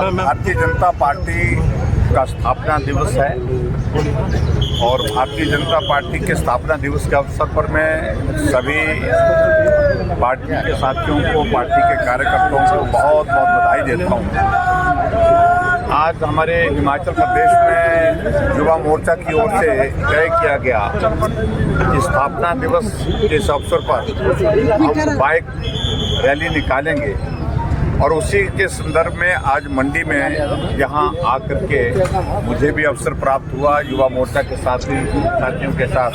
Bharatiya Janata party का स्थापना दिवस है और भारतीय जनता पार्टी के स्थापना दिवस के अवसर पर मैं सभी पार्टी के साथियों को, पार्टी के कार्यकर्ताओं को बहुत बहुत बधाई देता हूँ। आज हमारे हिमाचल प्रदेश में युवा मोर्चा की ओर से तय किया गया कि स्थापना दिवस के इस अवसर पर हम बाइक रैली निकालेंगे और उसी के संदर्भ में आज मंडी में यहाँ आकर के मुझे भी अवसर प्राप्त हुआ युवा मोर्चा के साथियों के साथ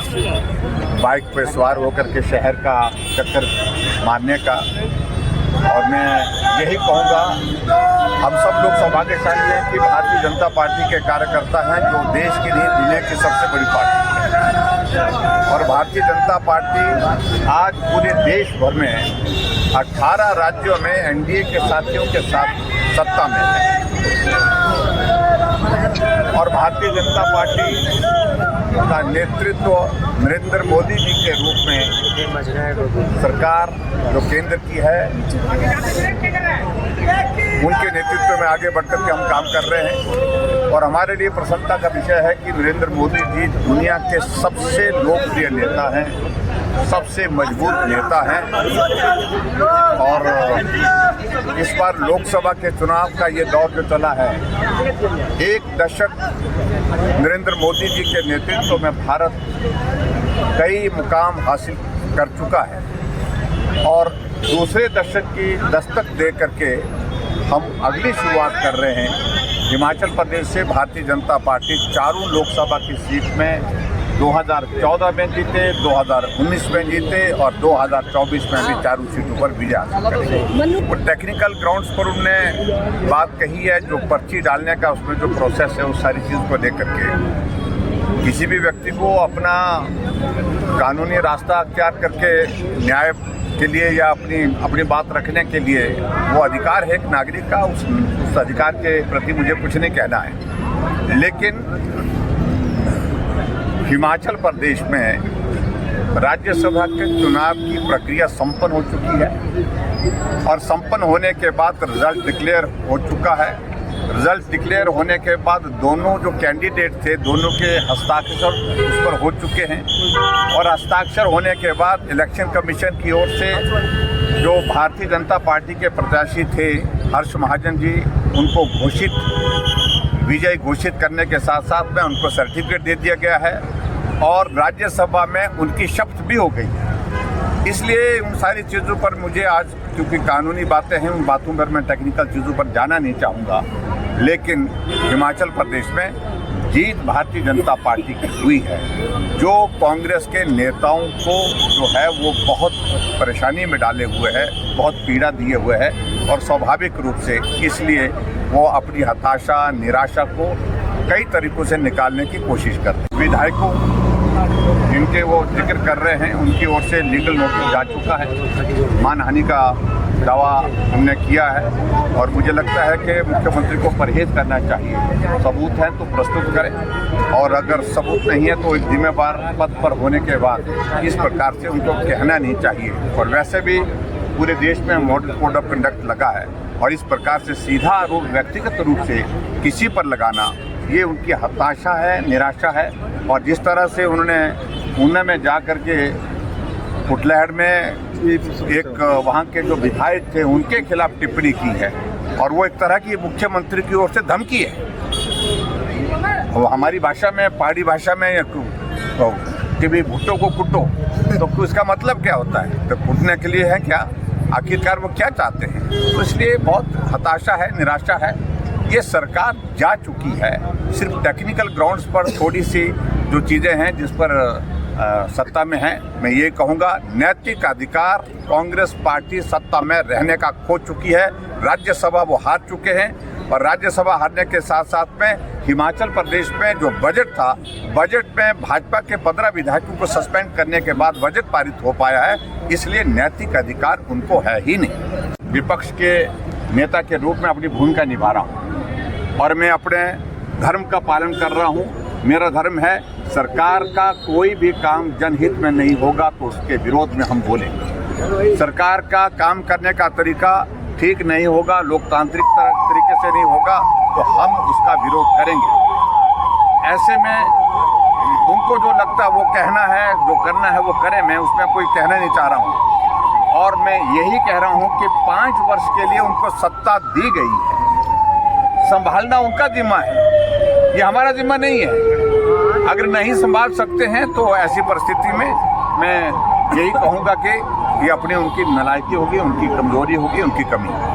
बाइक पर सवार होकर के शहर का चक्कर मारने का। और मैं यही कहूँगा, हम सब लोग सौभाग्यशाली हैं कि भारतीय जनता पार्टी के कार्यकर्ता हैं जो देश की नहीं दुनिया की सबसे बड़ी पार्टी है। और भारतीय जनता पार्टी आज पूरे देश भर में 18 राज्यों में एनडीए के साथियों के साथ सत्ता में है और भारतीय जनता पार्टी का नेतृत्व नरेंद्र मोदी जी के रूप में सरकार जो केंद्र की है उनके नेतृत्व में आगे बढ़कर के हम काम कर रहे हैं। और हमारे लिए प्रसन्नता का विषय है कि नरेंद्र मोदी जी दुनिया के सबसे लोकप्रिय नेता हैं, सबसे मजबूत नेता हैं और इस बार लोकसभा के चुनाव का ये दौर जो चला है, 1 दशक नरेंद्र मोदी जी के नेतृत्व में भारत कई मुकाम हासिल कर चुका है और दूसरे दशक की दस्तक दे करके हम अगली शुरुआत कर रहे हैं। हिमाचल प्रदेश से भारतीय जनता पार्टी चारों लोकसभा की सीट में 2014 में जीते, 2019 में जीते और 2024 में भी चारों सीटों पर विजय हासिल करेंगे। वो टेक्निकल ग्राउंड्स पर उन्होंने बात कही है, जो पर्ची डालने का उसमें जो प्रोसेस है उस सारी चीज़ को लेकर के किसी भी व्यक्ति को अपना कानूनी रास्ता अख्तियार करके न्याय के लिए या अपनी बात रखने के लिए वो अधिकार है एक नागरिक का, उस अधिकार के प्रति मुझे कुछ नहीं कहना है। लेकिन हिमाचल प्रदेश में राज्यसभा के चुनाव की प्रक्रिया संपन्न हो चुकी है और संपन्न होने के बाद रिजल्ट डिक्लेयर हो चुका है। रिजल्ट डिक्लेयर होने के बाद दोनों जो कैंडिडेट थे दोनों के हस्ताक्षर उस पर हो चुके हैं और हस्ताक्षर होने के बाद इलेक्शन कमीशन की ओर से जो भारतीय जनता पार्टी के प्रत्याशी थे हर्ष महाजन जी, उनको विजय घोषित करने के साथ साथ में उनको सर्टिफिकेट दे दिया गया है और राज्यसभा में उनकी शपथ भी हो गई है। इसलिए उन सारी चीज़ों पर मुझे आज, क्योंकि कानूनी बातें हैं, उन बातों पर मैं टेक्निकल चीज़ों पर जाना नहीं चाहूँगा, लेकिन हिमाचल प्रदेश में जीत भारतीय जनता पार्टी की हुई है। जो कांग्रेस के नेताओं को जो है वो बहुत परेशानी में डाले हुए है, बहुत पीड़ा दिए हुए है और स्वाभाविक रूप से इसलिए वो अपनी हताशा, निराशा को कई तरीकों से निकालने की कोशिश करते हैं। विधायकों जिनके वो जिक्र कर रहे हैं उनकी ओर से लीगल नोटिस जा चुका है, मानहानि का दावा हमने किया है और मुझे लगता है कि मुख्यमंत्री को परहेज करना चाहिए। सबूत हैं तो प्रस्तुत करें और अगर सबूत नहीं है तो एक जिम्मेदार पद पर होने के बाद इस प्रकार से उनको कहना नहीं चाहिए। और वैसे भी पूरे देश में मॉडल कोड ऑफ कंडक्ट लगा है और इस प्रकार से सीधा आरोप व्यक्तिगत रूप से किसी पर लगाना ये उनकी हताशा है, निराशा है। और जिस तरह से उन्होंने ऊना में जा कर के कुटलैहड़ में एक वहाँ के जो विधायक थे उनके खिलाफ टिप्पणी की है और वो एक तरह की मुख्यमंत्री की ओर से धमकी है। वो हमारी भाषा में, पहाड़ी भाषा में कि भी भुट्टो को कुटो, तो इसका मतलब क्या होता है? तो कूटने के लिए है क्या? आखिरकार वो क्या चाहते हैं? तो इसलिए बहुत हताशा है, निराशा है। ये सरकार जा चुकी है, सिर्फ टेक्निकल ग्राउंड्स पर थोड़ी सी जो चीज़ें हैं जिस पर सत्ता में है। मैं ये कहूँगा, नैतिक अधिकार कांग्रेस पार्टी सत्ता में रहने का खो चुकी है। राज्यसभा वो हार चुके हैं और राज्यसभा हारने के साथ साथ में हिमाचल प्रदेश में जो बजट था, बजट में भाजपा के 15 विधायकों को सस्पेंड करने के बाद बजट पारित हो पाया है, इसलिए नैतिक अधिकार उनको है ही नहीं। विपक्ष के नेता के रूप में अपनी भूमिका निभा रहा हूँ और मैं अपने धर्म का पालन कर रहा हूँ। मेरा धर्म है, सरकार का कोई भी काम जनहित में नहीं होगा तो उसके विरोध में हम बोलेंगे। सरकार का काम करने का तरीका ठीक नहीं होगा, लोकतांत्रिक तरीके से नहीं होगा, तो हम उसका विरोध करेंगे। ऐसे में उनको जो लगता है वो कहना है, जो करना है वो करें, मैं उसमें कोई कहना नहीं चाह रहा हूँ। और मैं यही कह रहा हूँ कि 5 वर्ष के लिए उनको सत्ता दी गई है, संभालना उनका जिम्मा है, ये हमारा जिम्मा नहीं है। अगर नहीं संभाल सकते हैं तो ऐसी परिस्थिति में मैं यही कहूँगा कि ये अपनी उनकी नालायकी होगी, उनकी कमजोरी होगी, उनकी कमी होगी।